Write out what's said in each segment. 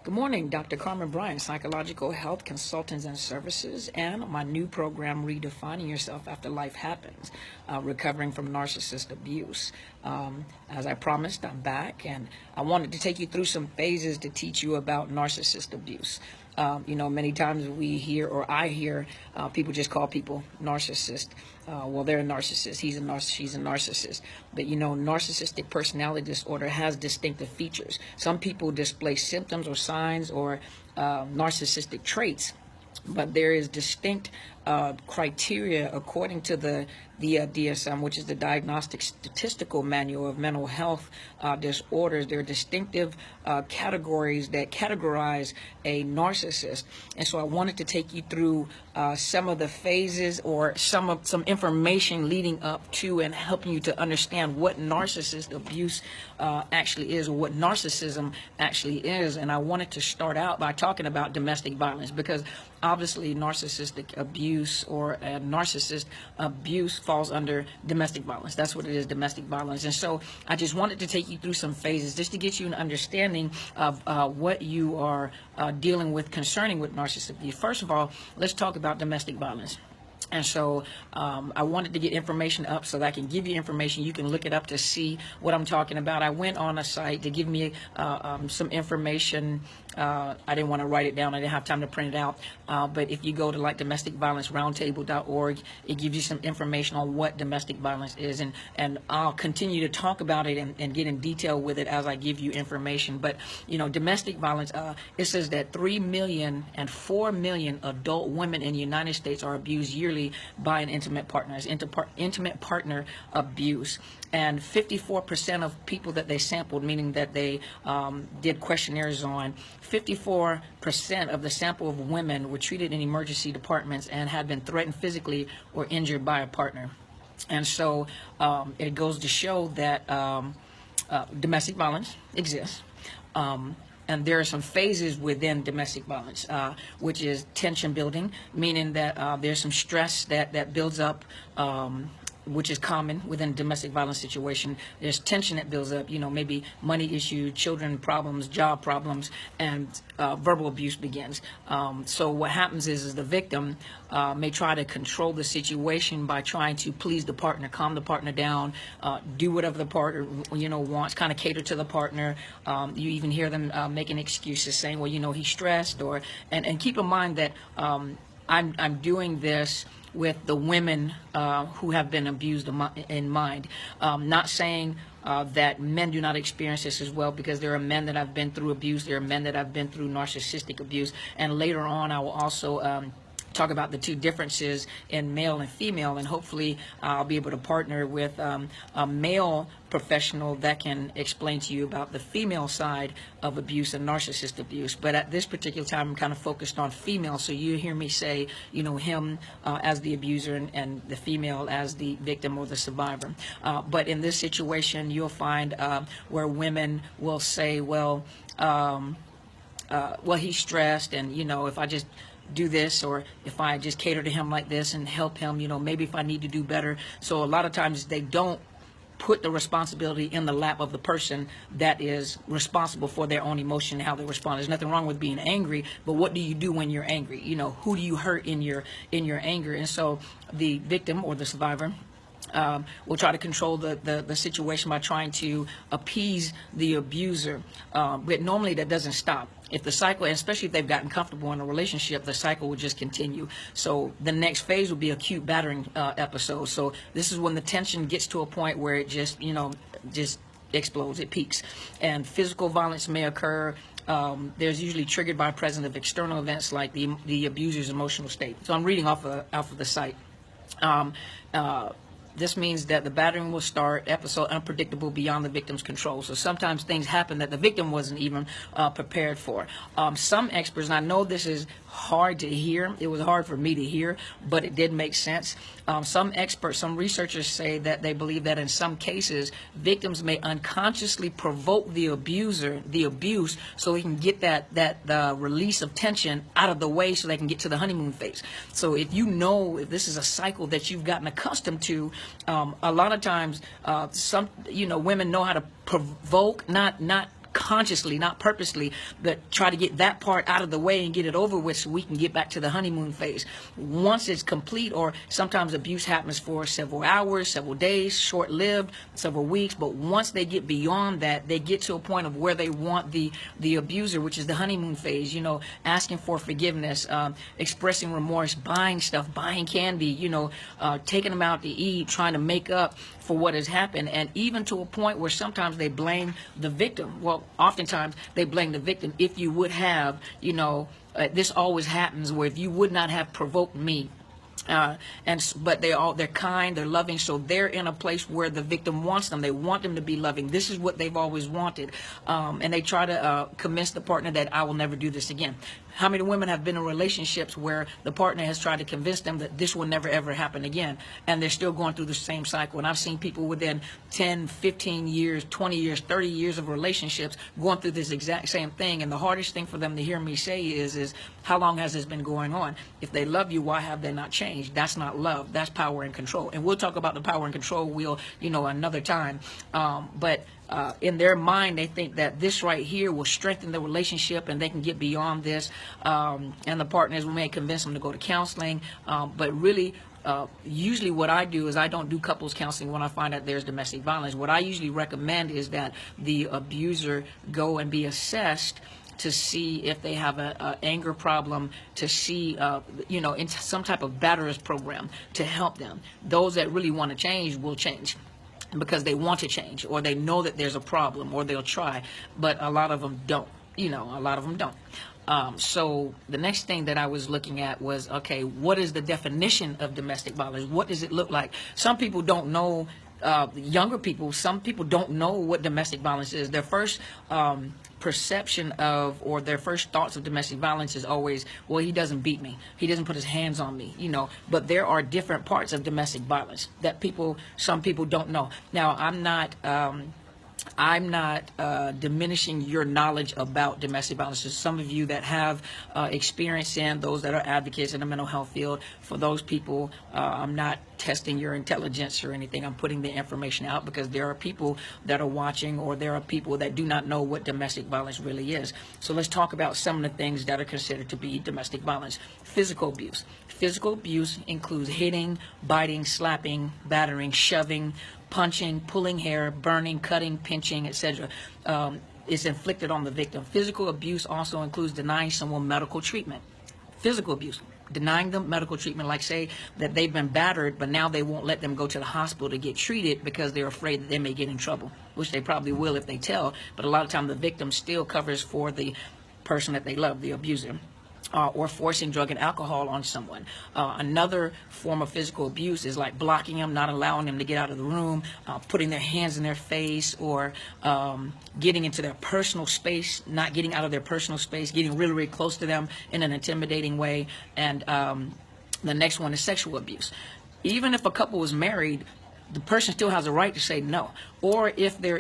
Good morning, Dr. Carmen Bryan, Psychological Health Consultants and Services, and my new program, Redefining Yourself After Life Happens, Recovering from Narcissist Abuse. As I promised, I'm back, and I wanted to take you through some phases to teach you about narcissist abuse. Many times we hear, or I hear, people just call people narcissist. Well, they're a narcissist. She's a narcissist. But narcissistic personality disorder has distinctive features. Some people display symptoms or signs or narcissistic traits, but there is distinct criteria according to the DSM, which is the Diagnostic Statistical Manual of Mental Health Disorders. There are distinctive categories that categorize a narcissist, and so I wanted to take you through some of the phases or some information leading up to and helping you to understand what narcissist abuse actually is, or what narcissism actually is. And I wanted to start out by talking about domestic violence, because obviously narcissistic abuse or narcissist abuse falls under domestic violence. That's what it is, domestic violence. And so I just wanted to take you through some phases just to get you an understanding of what you are dealing with concerning with narcissistic abuse. First of all, let's talk about domestic violence. And so I wanted to get information up so that I can give you information. You can look it up to see what I'm talking about. I went on a site to give me some information. I didn't want to write it down. I didn't have time to print it out. But if you go to like domesticviolenceroundtable.org, it gives you some information on what domestic violence is. And I'll continue to talk about it and get in detail with it as I give you information. But, domestic violence, it says that 3 million and 4 million adult women in the United States are abused yearly by an intimate partner. It's intimate partner abuse. And 54% of people that they sampled, meaning that they did questionnaires on, 54% of the sample of women were treated in emergency departments and had been threatened physically or injured by a partner. And so it goes to show that domestic violence exists. And there are some phases within domestic violence, which is tension building, meaning that there's some stress that builds up, which is common within a domestic violence situation. There's tension that builds up, maybe money issues, children problems, job problems, and verbal abuse begins. So what happens is the victim may try to control the situation by trying to please the partner, calm the partner down, do whatever the partner wants, kind of cater to the partner. You even hear them making excuses, saying, well, he's stressed, and keep in mind that I'm doing this with the women who have been abused in mind. Not saying that men do not experience this as well, because there are men that have been through abuse, there are men that have been through narcissistic abuse, and later on I will also talk about the two differences in male and female, and hopefully I'll be able to partner with a male professional that can explain to you about the female side of abuse and narcissist abuse. But at this particular time, I'm kind of focused on female, so you hear me say, him as the abuser and the female as the victim or the survivor. But in this situation, you'll find where women will say, well, he's stressed, and if I just do this, or if I just cater to him like this and help him, maybe if I need to do better. So a lot of times they don't put the responsibility in the lap of the person that is responsible for their own emotion and how they respond. There's nothing wrong with being angry, but what do you do when you're angry? Who do you hurt in your anger? And so the victim or the survivor will try to control the situation by trying to appease the abuser. But normally that doesn't stop. If the cycle, and especially if they've gotten comfortable in a relationship, the cycle will just continue. So the next phase will be acute battering episode. So this is when the tension gets to a point where it just explodes, it peaks. And physical violence may occur. There's usually triggered by presence of external events like the abuser's emotional state. So I'm reading off of the site. This means that the battering will start episode unpredictable beyond the victim's control. So sometimes things happen that the victim wasn't even prepared for. Some experts, and I know this is hard to hear, it was hard for me to hear, but it did make sense. Some experts, some researchers say that they believe that in some cases, victims may unconsciously provoke the abuser, the abuse, so they can get that release of tension out of the way so they can get to the honeymoon phase. So if if this is a cycle that you've gotten accustomed to, a lot of times, women know how to provoke, not consciously, not purposely, but try to get that part out of the way and get it over with so we can get back to the honeymoon phase. Once it's complete, or sometimes abuse happens for several hours, several days, short-lived, several weeks, but once they get beyond that, they get to a point of where they want the abuser, which is the honeymoon phase, you know, asking for forgiveness, expressing remorse, buying stuff, buying candy, you know, taking them out to eat, trying to make up for what has happened, and even to a point where sometimes they blame the victim. Well, oftentimes they blame the victim. If you would have, you know, this always happens, where if you would not have provoked me, but they're kind, they're loving, so they're in a place where the victim wants them. They want them to be loving. This is what they've always wanted, and they try to convince the partner that I will never do this again. How many women have been in relationships where the partner has tried to convince them that this will never ever happen again, and they're still going through the same cycle? And I've seen people within 10, 15 years, 20 years, 30 years of relationships going through this exact same thing. And the hardest thing for them to hear me say is how long has this been going on? If they love you, why have they not changed? That's not love. That's power and control. And we'll talk about the power and control wheel, you know, another time. But in their mind, they think that this right here will strengthen the relationship and they can get beyond this. And the partners may convince them to go to counseling. But really, usually what I do is I don't do couples counseling when I find out there's domestic violence. What I usually recommend is that the abuser go and be assessed to see if they have a anger problem, to see, you know, into some type of batterers program to help them. Those that really want to change will change, because they want to change, or they know that there's a problem, or they'll try, but a lot of them don't, you know, a lot of them don't. So the next thing that I was looking at was, okay, what is the definition of domestic violence? What does it look like? Some people don't know, younger people, some people don't know what domestic violence is. Their first perception of, or their first thoughts of domestic violence is always, well, he doesn't beat me, he doesn't put his hands on me, you know. But there are different parts of domestic violence that some people don't know. Now, I'm not diminishing your knowledge about domestic violence. There's some of you that have experience in, those that are advocates in the mental health field. For those people, I'm not testing your intelligence or anything. I'm putting the information out because there are people that are watching, or there are people that do not know what domestic violence really is. So let's talk about some of the things that are considered to be domestic violence. Physical abuse. Physical abuse includes hitting, biting, slapping, battering, shoving, punching, pulling hair, burning, cutting, pinching, etc. Is inflicted on the victim. Physical abuse also includes denying someone medical treatment. Physical abuse, denying them medical treatment, like say that they've been battered, but now they won't let them go to the hospital to get treated because they're afraid that they may get in trouble, which they probably will if they tell, but a lot of times the victim still covers for the person that they love, the abuser. Or forcing drug and alcohol on someone. Another form of physical abuse is like blocking them, not allowing them to get out of the room, putting their hands in their face, or getting into their personal space, not getting out of their personal space, getting really, really close to them in an intimidating way. And the next one is sexual abuse. Even if a couple is married, the person still has a right to say no. Or if they're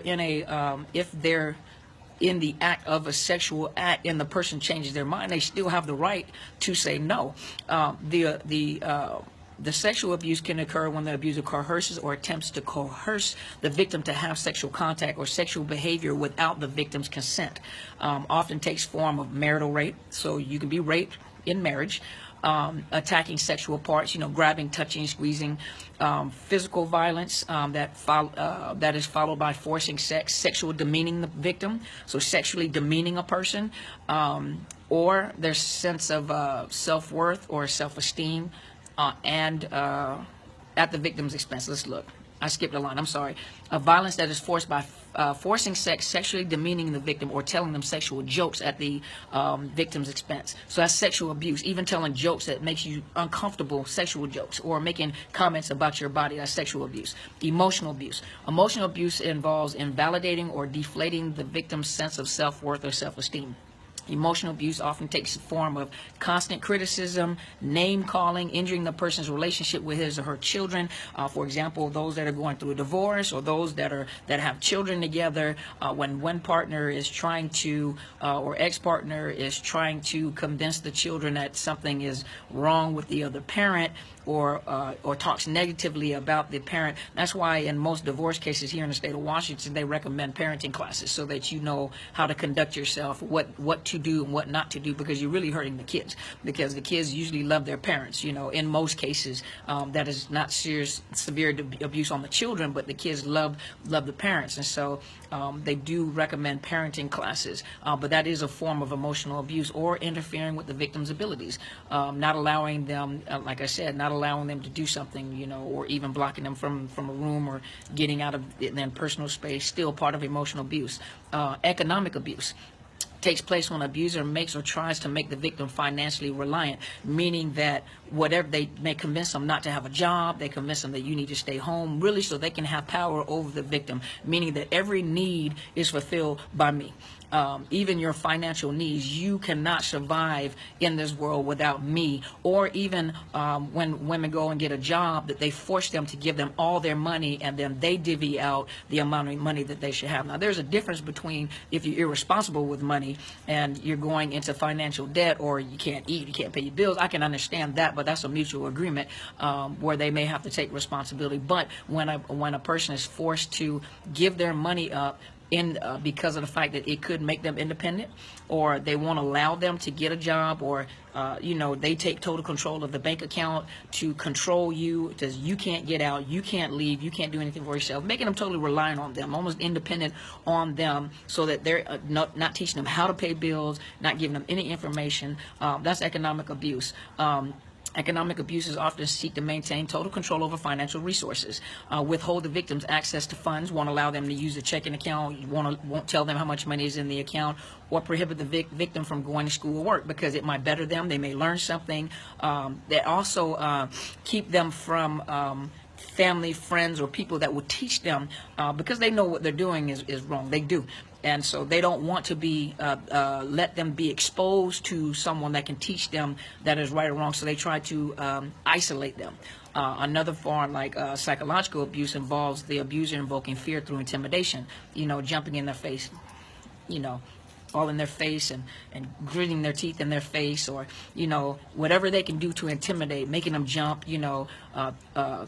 in the act of a sexual act and the person changes their mind, they still have the right to say no. The sexual abuse can occur when the abuser coerces or attempts to coerce the victim to have sexual contact or sexual behavior without the victim's consent. Often takes form of marital rape, so you can be raped in marriage. Attacking sexual parts, you know, grabbing, touching, squeezing, physical violence that is followed by forcing sex, sexual demeaning the victim, so sexually demeaning a person, or their sense of self-worth or self-esteem, and at the victim's expense. Let's look. I skipped a line. I'm sorry. Violence that is forced by forcing sex, sexually demeaning the victim, or telling them sexual jokes at the victim's expense. So that's sexual abuse. Even telling jokes that makes you uncomfortable, sexual jokes, or making comments about your body, that's sexual abuse. Emotional abuse. Emotional abuse involves invalidating or deflating the victim's sense of self-worth or self-esteem. Emotional abuse often takes the form of constant criticism, name calling, injuring the person's relationship with his or her children. For example, those that are going through a divorce, or those that have children together. When one partner is trying to, or ex-partner is trying to convince the children that something is wrong with the other parent, or talks negatively about the parent. That's why in most divorce cases here in the state of Washington, they recommend parenting classes, so that you know how to conduct yourself, what to do and what not to do, because you're really hurting the kids, because the kids usually love their parents. In most cases, that is not severe abuse on the children, but the kids love the parents. And so they do recommend parenting classes, but that is a form of emotional abuse, or interfering with the victim's abilities, not allowing them, like I said, not allowing them to do something, or even blocking them from a room, or getting out of their personal space. Still part of emotional abuse. Economic abuse takes place when an abuser makes or tries to make the victim financially reliant, meaning that whatever they may convince them not to have a job, they convince them that you need to stay home, really so they can have power over the victim, meaning that every need is fulfilled by me. Even your financial needs, you cannot survive in this world without me. Or even when women go and get a job, that they force them to give them all their money, and then they divvy out the amount of money that they should have. Now, there's a difference between if you're irresponsible with money and you're going into financial debt, or you can't eat, you can't pay your bills. I can understand that, but that's a mutual agreement where they may have to take responsibility. But when a person is forced to give their money up because of the fact that it could make them independent, or they won't allow them to get a job, or they take total control of the bank account to control you, because you can't get out, you can't leave, you can't do anything for yourself, making them totally reliant on them, almost independent on them, so that they're not teaching them how to pay bills, not giving them any information. That's economic abuse. Economic abusers often seek to maintain total control over financial resources, withhold the victim's access to funds, won't allow them to use a checking account, won't tell them how much money is in the account, or prohibit the victim from going to school or work, because it might better them, they may learn something. They also keep them from family, friends, or people that would teach them, because they know what they're doing is wrong. They do. And so they don't want to be let them be exposed to someone that can teach them that is right or wrong, so they try to isolate them. Another form, like psychological abuse, involves the abuser invoking fear through intimidation, jumping in their face, all in their face, and gritting their teeth in their face, or whatever they can do to intimidate, making them jump,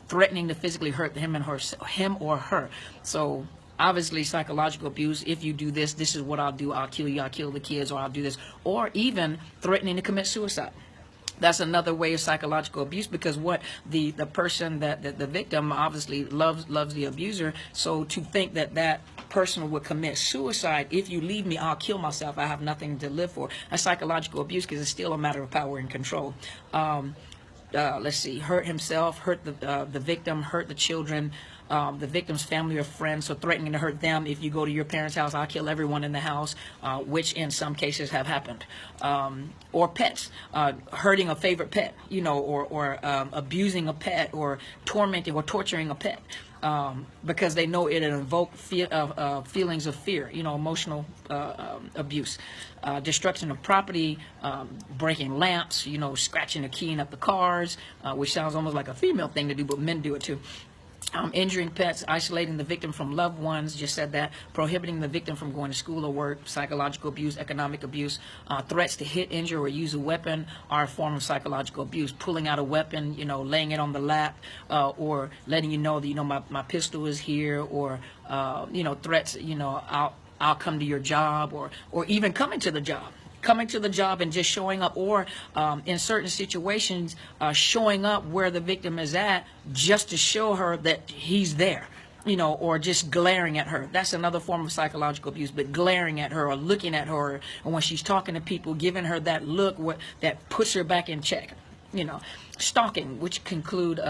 threatening to physically hurt him or her. So obviously, psychological abuse, if you do this, this is what I'll do. I'll kill you, I'll kill the kids, or I'll do this. Or even threatening to commit suicide. That's another way of psychological abuse, because what the person, that the victim obviously loves the abuser. So to think that person would commit suicide, if you leave me, I'll kill myself, I have nothing to live for. That's psychological abuse, because it's still a matter of power and control. Let's see, hurt himself, hurt the victim, hurt the children, the victim's family or friends, so threatening to hurt them. If you go to your parents' house, I'll kill everyone in the house, which in some cases have happened. Or pets, hurting a favorite pet, or abusing a pet, or tormenting or torturing a pet, because they know it'll invoke feelings of fear, emotional abuse. Destruction of property, breaking lamps, scratching or keying up the cars, which sounds almost like a female thing to do, but men do it too. Injuring pets, isolating the victim from loved ones, just said that, prohibiting the victim from going to school or work, psychological abuse, economic abuse, threats to hit, injure, or use a weapon are a form of psychological abuse. Pulling out a weapon, laying it on the lap, or letting you know that, my pistol is here, or, threats, I'll come to your job, or even coming to the job and just showing up, or in certain situations, showing up where the victim is at just to show her that he's there, or just glaring at her. That's another form of psychological abuse, but glaring at her or looking at her, and when she's talking to people, giving her that look that puts her back in check. Stalking, which includes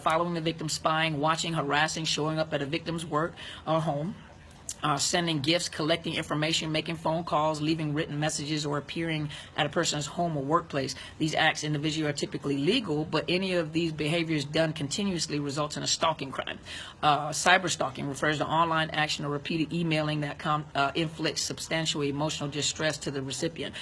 following the victim, spying, watching, harassing, showing up at a victim's work or home. sending gifts, collecting information, making phone calls, leaving written messages, or appearing at a person's home or workplace. These acts individually are typically legal, but any of these behaviors done continuously results in a stalking crime. Cyber stalking refers to online action or repeated emailing that inflicts substantial emotional distress to the recipient.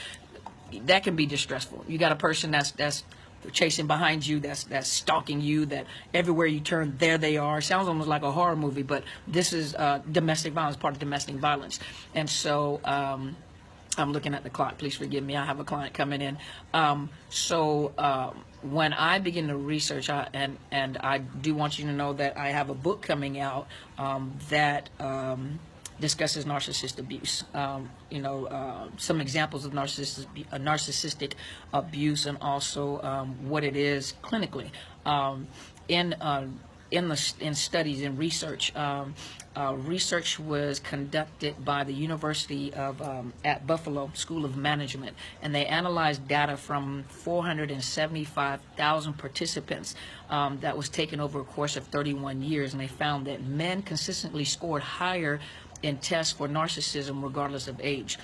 That can be distressful. You got a person that's chasing behind you, that's stalking you, that everywhere you turn, there they are. Sounds almost like a horror movie, but this is domestic violence, part of domestic violence. And so I'm looking at the clock. Please forgive me. I have a client coming in. When I begin to research, and I do want you to know that I have a book coming out that discusses narcissist abuse. Some examples of narcissistic abuse, and also what it is clinically. In studies and research, research was conducted by the University of at Buffalo School of Management, and they analyzed data from 475,000 participants that was taken over a course of 31 years, and they found that men consistently scored higher in tests for narcissism regardless of age.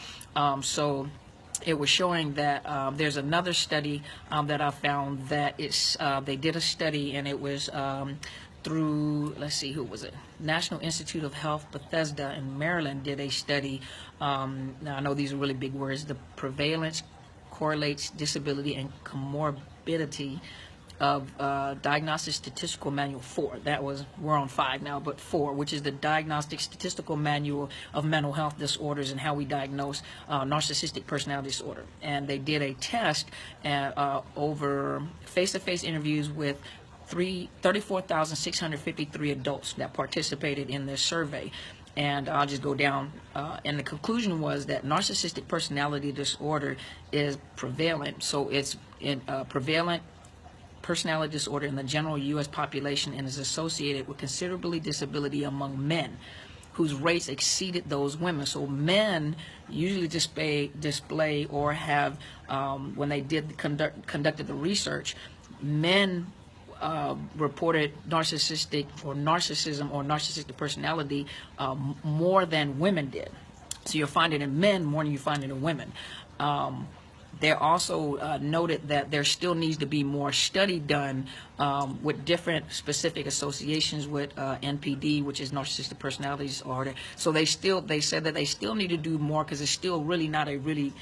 So it was showing that there's another study that I found that they did a study, and it was through, let's see, who was it? National Institute of Health, Bethesda in Maryland did a study. Now I know these are really big words. The prevalence correlates disability and comorbidity of Diagnostic Statistical Manual 4. That was, we're on 5 now, but 4, which is the Diagnostic Statistical Manual of Mental Health Disorders and how we diagnose narcissistic personality disorder. And they did a test over face-to-face interviews with 34,653 adults that participated in this survey. And I'll just go down, and the conclusion was that narcissistic personality disorder is prevalent. So it's prevalent personality disorder in the general U.S. population, and is associated with considerable disability among men, whose rates exceeded those women. So men usually display or have, when they conducted the research, men reported narcissistic or narcissism or narcissistic personality more than women did. So you'll find it in men more than you find it in women. They also noted that there still needs to be more study done with different specific associations with NPD, which is narcissistic personality disorder. So they said that they still need to do more, because it's still really not a really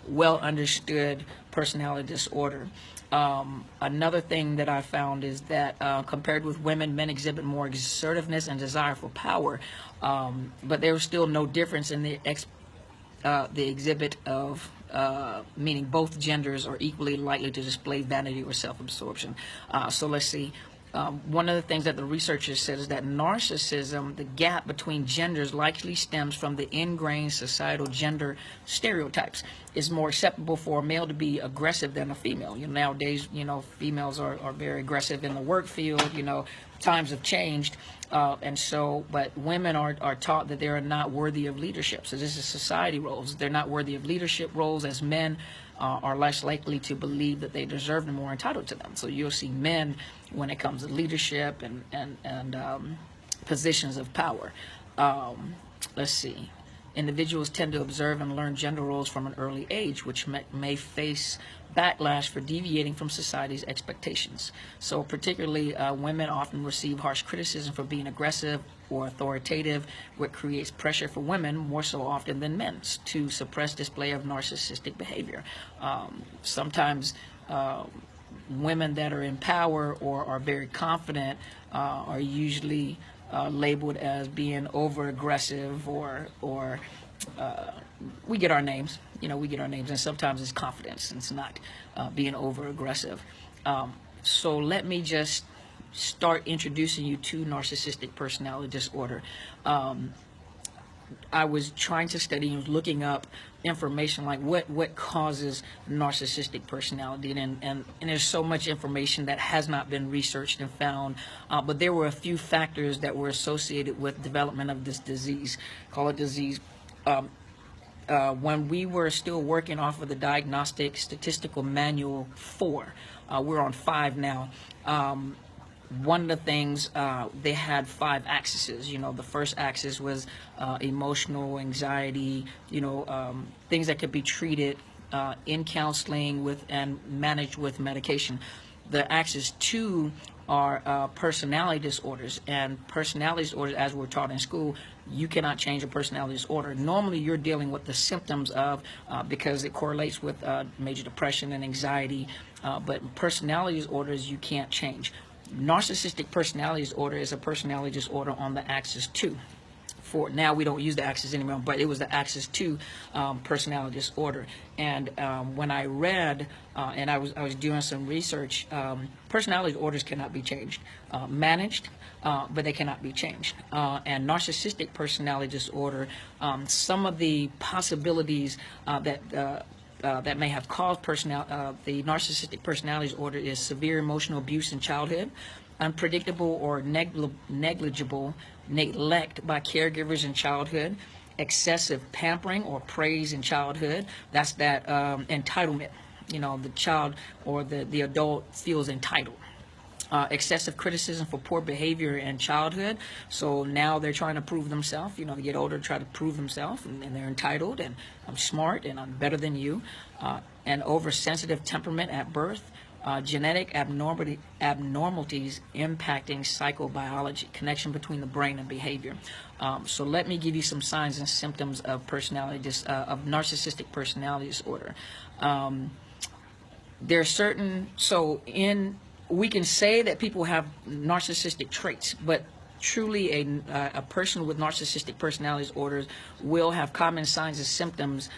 well understood personality disorder. Another thing that I found is that compared with women, men exhibit more assertiveness and desire for power, but there was still no difference in the exhibit of meaning both genders are equally likely to display vanity or self-absorption. So let's see. One of the things that the researchers said is that narcissism, the gap between genders, likely stems from the ingrained societal gender stereotypes. It's more acceptable for a male to be aggressive than a female. Nowadays, females are very aggressive in the work field. Times have changed, but women are taught that they are not worthy of leadership. So this is society roles. They're not worthy of leadership roles, as men are less likely to believe that they deserve them or are entitled to them. So you'll see men when it comes to leadership and positions of power. Let's see. Individuals tend to observe and learn gender roles from an early age, which may face backlash for deviating from society's expectations. So particularly women often receive harsh criticism for being aggressive or authoritative, which creates pressure for women more so often than men to suppress display of narcissistic behavior. Sometimes women that are in power or are very confident are usually labeled as being over aggressive, or we get our names. We get our names, and sometimes it's confidence, and it's not being over aggressive. So let me just start introducing you to narcissistic personality disorder. I was trying to study and looking up information like what causes narcissistic personality, and there's so much information that has not been researched and found, but there were a few factors that were associated with development of this disease. Call it disease. When we were still working off of the Diagnostic Statistical Manual 4, we're on 5 now. one of the things, they had 5 axes. You know, the first axis was emotional anxiety, you know, things that could be treated in counseling with and managed with medication. The axis 2 are personality disorders, and personality disorders, as we're taught in school, you cannot change a personality disorder. Normally you're dealing with the symptoms of, because it correlates with major depression and anxiety, but personality disorders you can't change. Narcissistic personality disorder is a personality disorder on the axis 2. For now, we don't use the axis anymore, but it was the axis 2 personality disorder. And when I read and I was doing some research, personality disorders cannot be changed, managed, but they cannot be changed. And narcissistic personality disorder, some of the possibilities that may have caused the narcissistic personality disorder is severe emotional abuse in childhood, unpredictable or negligible neglect by caregivers in childhood, excessive pampering or praise in childhood. That's that entitlement. You know, the child or the adult feels entitled. Excessive criticism for poor behavior in childhood. So now they're trying to prove themselves. You know, they get older, try to prove themselves, and they're entitled, and I'm smart, and I'm better than you. And oversensitive temperament at birth. Genetic abnormalities impacting psychobiology, connection between the brain and behavior. So let me give you some signs and symptoms of of narcissistic personality disorder. There are certain, we can say that people have narcissistic traits, but truly a person with narcissistic personality disorders will have common signs and symptoms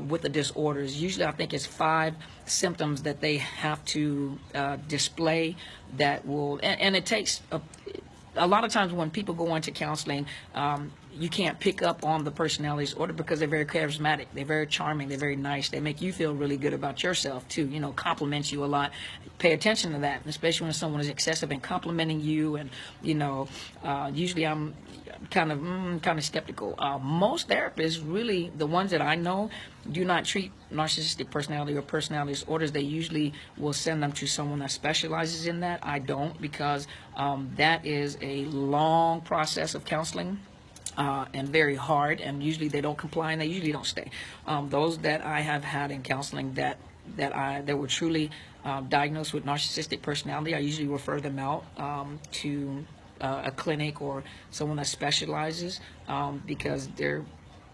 with the disorders. Usually I think it's 5 symptoms that they have to display that will, and it takes a lot of times when people go into counseling, you can't pick up on the personality disorder because they're very charismatic, they're very charming, they're very nice, they make you feel really good about yourself too, you know, compliment you a lot. Pay attention to that, especially when someone is excessive in complimenting you, and you know, usually I'm kind of skeptical. Most therapists, really the ones that I know, do not treat narcissistic personality or personality disorders. They usually will send them to someone that specializes in that. I don't, because that is a long process of counseling. And very hard, and usually they don't comply, and they usually don't stay. Those that I have had in counseling that were truly diagnosed with narcissistic personality, I usually refer them out to a clinic or someone that specializes, because they're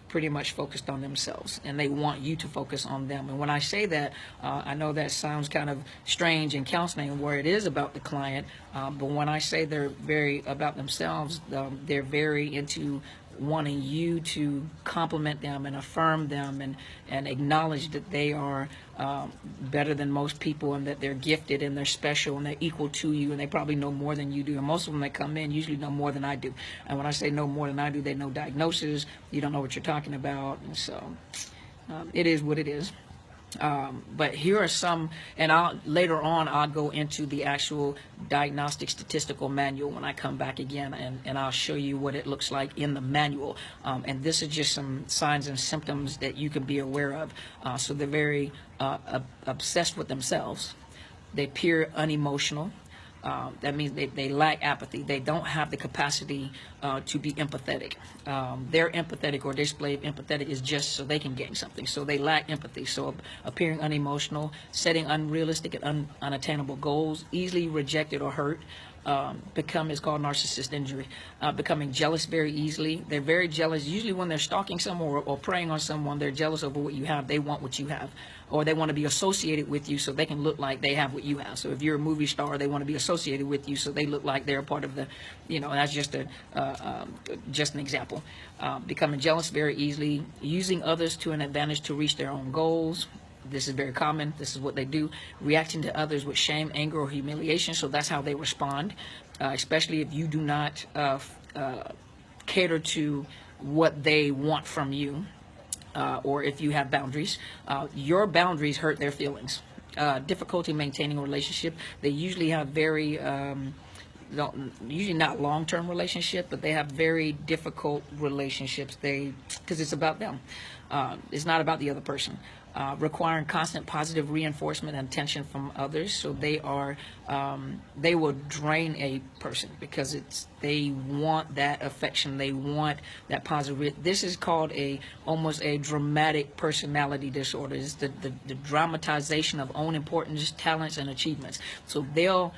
pretty much focused on themselves, and they want you to focus on them. And when I say that, I know that sounds kind of strange in counseling where it is about the client, but when I say they're very about themselves, they're very into wanting you to compliment them and affirm them and acknowledge that they are better than most people, and that they're gifted and they're special and they're equal to you, and they probably know more than you do. And most of them that come in usually know more than I do. And when I say know more than I do, they know diagnosis, you don't know what you're talking about. And so it is what it is. But here are some, and later on I'll go into the actual diagnostic statistical manual when I come back again, and I'll show you what it looks like in the manual. And this is just some signs and symptoms that you can be aware of. So they're very obsessed with themselves. They appear unemotional. That means they lack apathy. They don't have the capacity to be empathetic. Their empathetic or display of empathetic is just so they can gain something. So they lack empathy. So appearing unemotional, setting unrealistic and unattainable goals, easily rejected or hurt. It's called narcissist injury. Becoming jealous very easily. They're very jealous. Usually when they're stalking someone or preying on someone, they're jealous over what you have. They want what you have, or they want to be associated with you so they can look like they have what you have. So if you're a movie star, they want to be associated with you so they look like they're a part of the, that's just an example. Becoming jealous very easily. Using others to an advantage to reach their own goals. This is very common. This is what they do. Reacting to others with shame, anger, or humiliation. So that's how they respond, especially if you do not cater to what they want from you, or if you have boundaries. Your boundaries hurt their feelings. Difficulty maintaining a relationship. They usually have very usually not long-term relationship, but they have very difficult relationships. Because it's about them. It's not about the other person. requiring constant positive reinforcement and attention from others. So they will drain a person because they want that affection, they want that positive. This is called almost a dramatic personality disorder. It's the dramatization of own importance, talents, and achievements. So they'll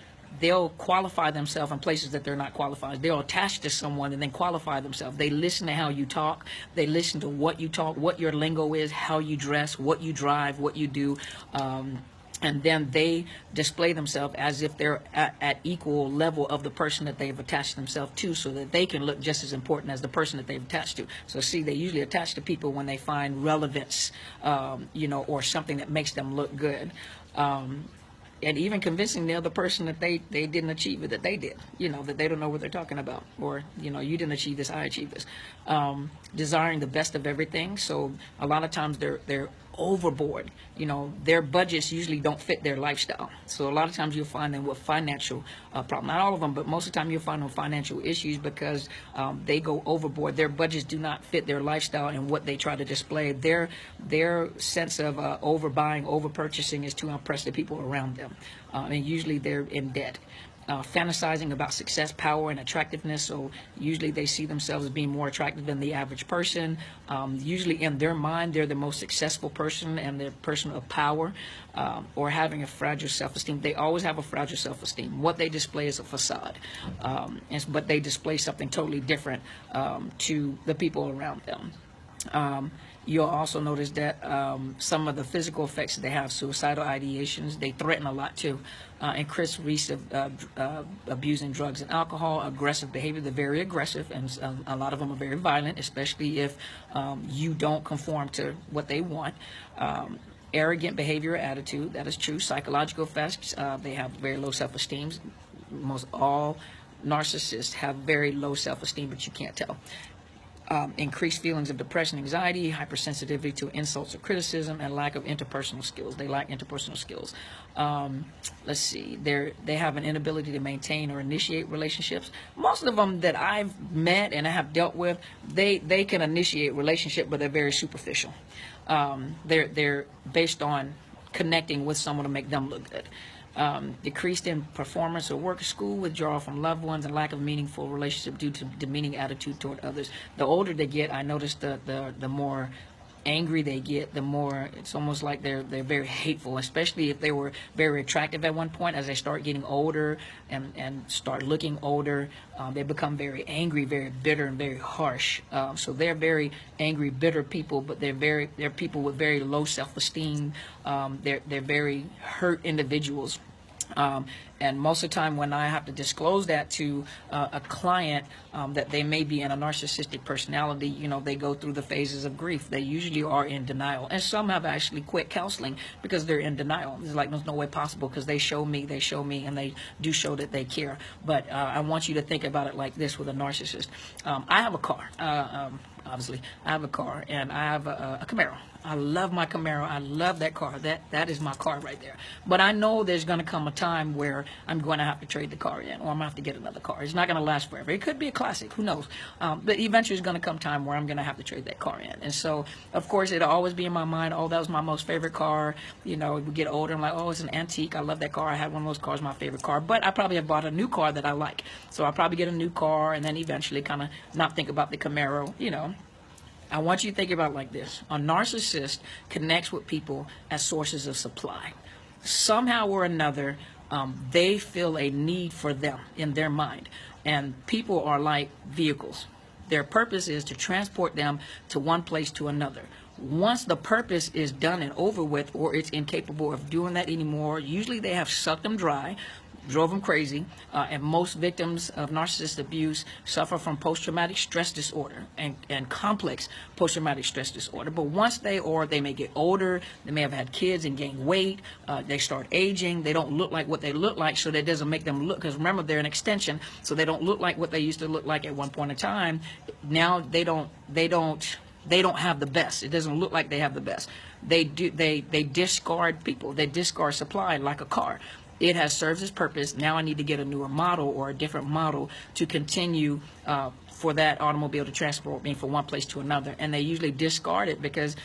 qualify themselves in places that they're not qualified. They'll attach to someone and then qualify themselves. They listen to how you talk. They listen to what you talk, what your lingo is, how you dress, what you drive, what you do. And then they display themselves as if they're at equal level of the person that they've attached themselves to, so that they can look just as important as the person that they've attached to. So see, they usually attach to people when they find relevance, or something that makes them look good. And even convincing the other person that they didn't achieve it, that they did, that they don't know what they're talking about, or, you didn't achieve this, I achieved this. Desiring the best of everything. So a lot of times they're overboard. Their budgets usually don't fit their lifestyle. So a lot of times you'll find them with financial problems. Not all of them, but most of the time you'll find them with financial issues because they go overboard. Their budgets do not fit their lifestyle and what they try to display. Their sense of overbuying, overpurchasing is to impress the people around them. And usually they're in debt. Fantasizing about success, power, and attractiveness. So usually they see themselves as being more attractive than the average person. Usually in their mind, they're the most successful person and they're a person of power, or having a fragile self-esteem. They always have a fragile self-esteem. What they display is a facade, but they display something totally different to the people around them. You'll also notice that some of the physical effects that they have, suicidal ideations, they threaten a lot too. Increased risk of abusing drugs and alcohol, aggressive behavior. They're very aggressive, and a lot of them are very violent, especially if you don't conform to what they want. Arrogant behavior or attitude, that is true. Psychological effects, they have very low self-esteem. Most all narcissists have very low self-esteem, but you can't tell. Increased feelings of depression, anxiety, hypersensitivity to insults or criticism, and lack of interpersonal skills. They lack interpersonal skills. Let's see, they have an inability to maintain or initiate relationships. Most of them that I've met and I have dealt with, they can initiate relationship, but they're very superficial. They're based on connecting with someone to make them look good. Decreased in performance or work or school, withdrawal from loved ones, and lack of meaningful relationship due to demeaning attitude toward others. The older they get, I notice the more angry they get, the more it's almost like they're very hateful, especially if they were very attractive at one point. As they start getting older and start looking older, they become very angry, very bitter, and very harsh. So they're very angry, bitter people, but they're people with very low self-esteem. They're very hurt individuals. And most of the time when I have to disclose that to a client, that they may be in a narcissistic personality, they go through the phases of grief. They usually are in denial. And some have actually quit counseling because they're in denial. It's like there's no way possible because they show me, and they do show that they care. But I want you to think about it like this with a narcissist. I have a car. Obviously, I have a car, and I have a Camaro. I love my Camaro. I love that car. That is my car right there. But I know there's going to come a time where I'm going to have to trade the car in, or I'm going to have to get another car. It's not going to last forever. It could be a classic. Who knows? But eventually, it's going to come time where I'm going to have to trade that car in. And so, of course, it'll always be in my mind, oh, that was my most favorite car. We get older, I'm like, oh, it's an antique. I love that car. I had one of those cars, my favorite car. But I probably have bought a new car that I like. So I'll probably get a new car and then eventually kind of not think about the Camaro, I want you to think about it like this. A narcissist connects with people as sources of supply. Somehow or another, they feel a need for them in their mind. And people are like vehicles. Their purpose is to transport them to one place to another. Once the purpose is done and over with, or it's incapable of doing that anymore, usually they have sucked them dry, drove them crazy, and most victims of narcissist abuse suffer from post-traumatic stress disorder and complex post-traumatic stress disorder. But once they may get older, they may have had kids and gain weight, they start aging, they don't look like what they look like, so that doesn't make them look, because remember, they're an extension, so they don't look like what they used to look like at one point in time. Now they don't have the best. It doesn't look like they have the best. They discard people. They discard supply like a car. It has served its purpose. Now I need to get a newer model or a different model to continue for that automobile to transport me from one place to another. And they usually discard it because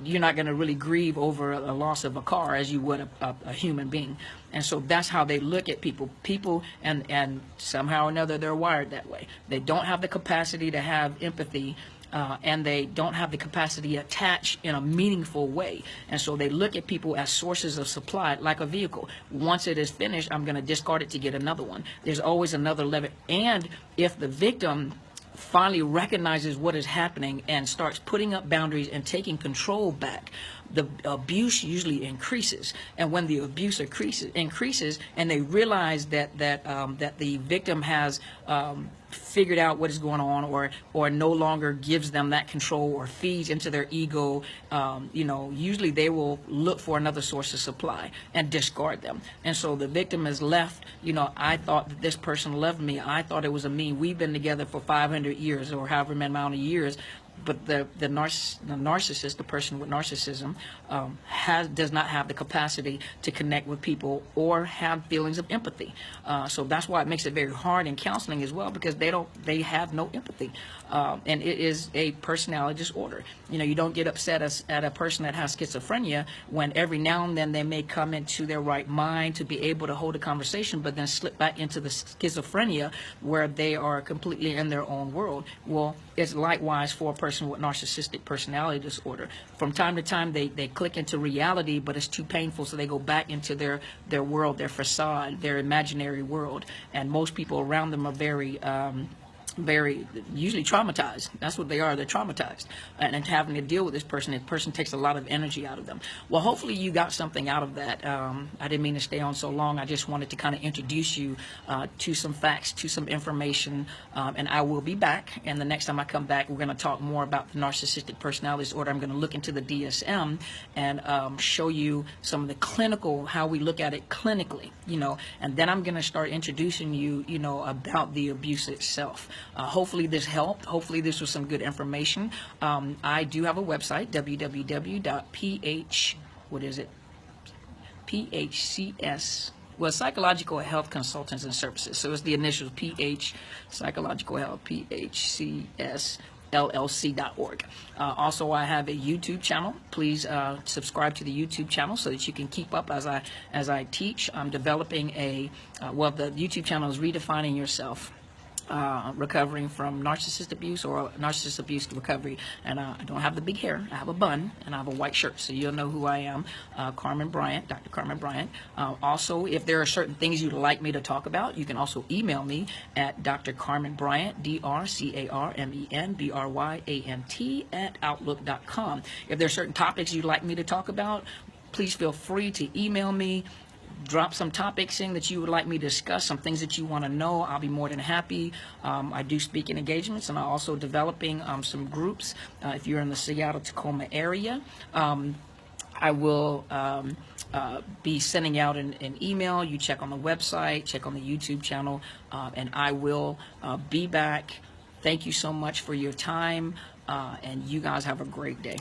you're not going to really grieve over a loss of a car as you would a human being. And so that's how they look at people, and somehow or another they're wired that way. They don't have the capacity to have empathy, and they don't have the capacity to attach in a meaningful way. And so they look at people as sources of supply, like a vehicle. Once it is finished, I'm going to discard it to get another one. There's always another level. And if the victim finally recognizes what is happening and starts putting up boundaries and taking control back, the abuse usually increases. And when the abuse increases and they realize that the victim has figured out what is going on, or no longer gives them that control or feeds into their ego, usually they will look for another source of supply and discard them. And so the victim is left, I thought that this person loved me. I thought it was a me. We've been together for 500 years or however many amount of years. But the narcissist, the person with narcissism, does not have the capacity to connect with people or have feelings of empathy. So that's why it makes it very hard in counseling as well, because they have no empathy, and it is a personality disorder. You don't get upset at a person that has schizophrenia when every now and then they may come into their right mind to be able to hold a conversation, but then slip back into the schizophrenia where they are completely in their own world. Well, it's likewise for a person with narcissistic personality disorder. From time to time, they click into reality, but it's too painful, so they go back into their world, their facade, their imaginary world. And most people around them are very usually traumatized. That's what they are. They're traumatized, and having to deal with this person. The person takes a lot of energy out of them. Well, hopefully you got something out of that. I didn't mean to stay on so long. I just wanted to kind of introduce you to some facts, to some information, and I will be back. And the next time I come back, we're going to talk more about the narcissistic personality disorder. I'm going to look into the DSM and show you some of the clinical, how we look at it clinically, and then I'm going to start introducing you, about the abuse itself. Hopefully this helped. Hopefully this was some good information. I do have a website, PHCS, Psychological Health Consultants and Services. So it's the initials PH, Psychological Health, PHCS. LLC.org. Also, I have a YouTube channel. Please subscribe to the YouTube channel so that you can keep up as I teach. I'm developing the YouTube channel is Redefining Yourself. Recovering from narcissist abuse or narcissist abuse recovery. And I don't have the big hair. I have a bun and I have a white shirt, so you'll know who I am. Carmen Bryant, Dr. Carmen Bryant. Also, if there are certain things you'd like me to talk about, you can also email me at Dr. Carmen Bryant, DrCarmenBryant @outlook.com. If there are certain topics you'd like me to talk about, please feel free to email me. Drop some topics in that you would like me to discuss, some things that you want to know. I'll be more than happy. I do speaking engagements, and I'm also developing some groups. If you're in the Seattle-Tacoma area, I will be sending out an email. You check on the website, check on the YouTube channel, and I will be back. Thank you so much for your time, and you guys have a great day.